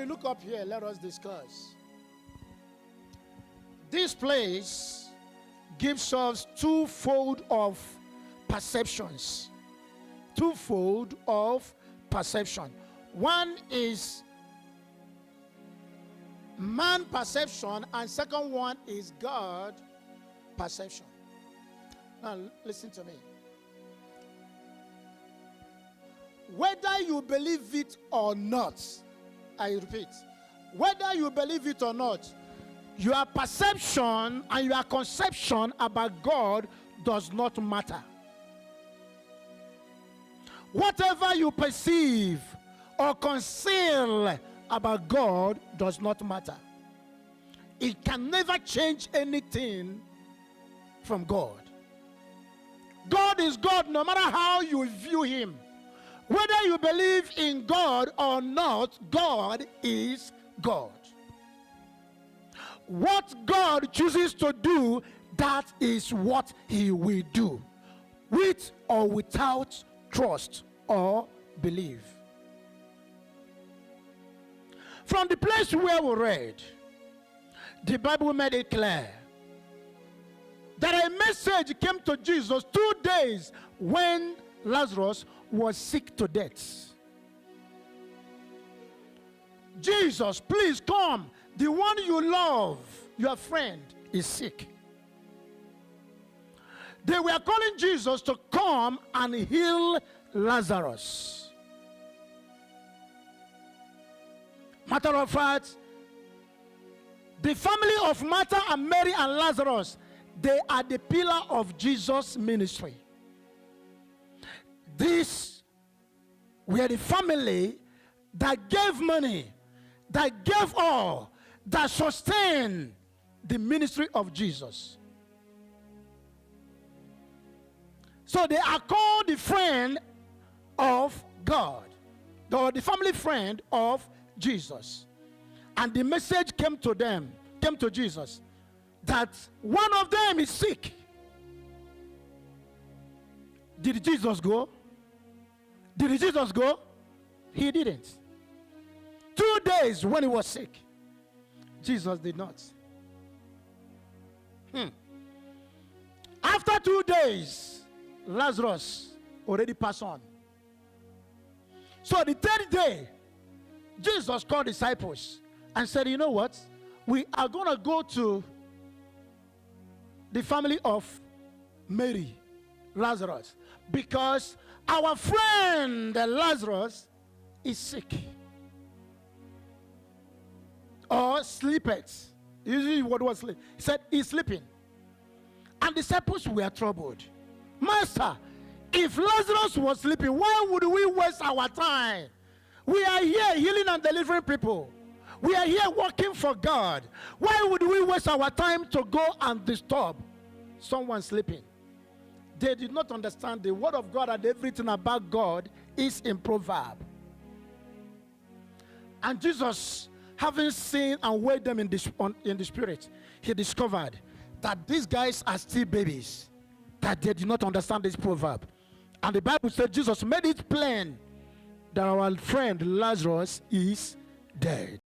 Look up here, let us discuss. This place gives us twofold of perceptions. Twofold of perception. One is man perception, and second one is God perception. Now listen to me. Whether you believe it or not, I repeat, whether you believe it or not, your perception and your conception about God does not matter. Whatever you perceive or conceal about God does not matter. It can never change anything from God. God is God no matter how you view him. Whether you believe in God or not, God is God. What God chooses to do, that is what he will do, with or without trust or belief. From the place where we read, the Bible made it clear that a message came to Jesus 2 days when Lazarus was sick to death. Jesus, please come. The one you love, your friend, is sick. They were calling Jesus to come and heal Lazarus. Matter of fact, the family of Martha and Mary and Lazarus, they are the pillar of Jesus' ministry. These were the family that gave money, that gave all, that sustained the ministry of Jesus. So they are called the friend of God, or the family friend of Jesus. And the message came to them, came to Jesus, that one of them is sick. Did Jesus go? Did Jesus go? He didn't. 2 days when he was sick, Jesus did not. After 2 days, Lazarus already passed on. So the third day, Jesus called disciples and said, you know what? We are going to go to the family of Mary, Lazarus, because our friend Lazarus is sick or sleepeth. Usually what was sleep? He said he's sleeping. And the disciples were troubled. Master, if Lazarus was sleeping, why would we waste our time? We are here healing and delivering people. We are here working for God. Why would we waste our time to go and disturb someone sleeping? They did not understand the word of God, and everything about God is in proverb. And Jesus, having seen and weighed them in the spirit, he discovered that these guys are still babies, that they did not understand this proverb. And the Bible said Jesus made it plain that our friend Lazarus is dead.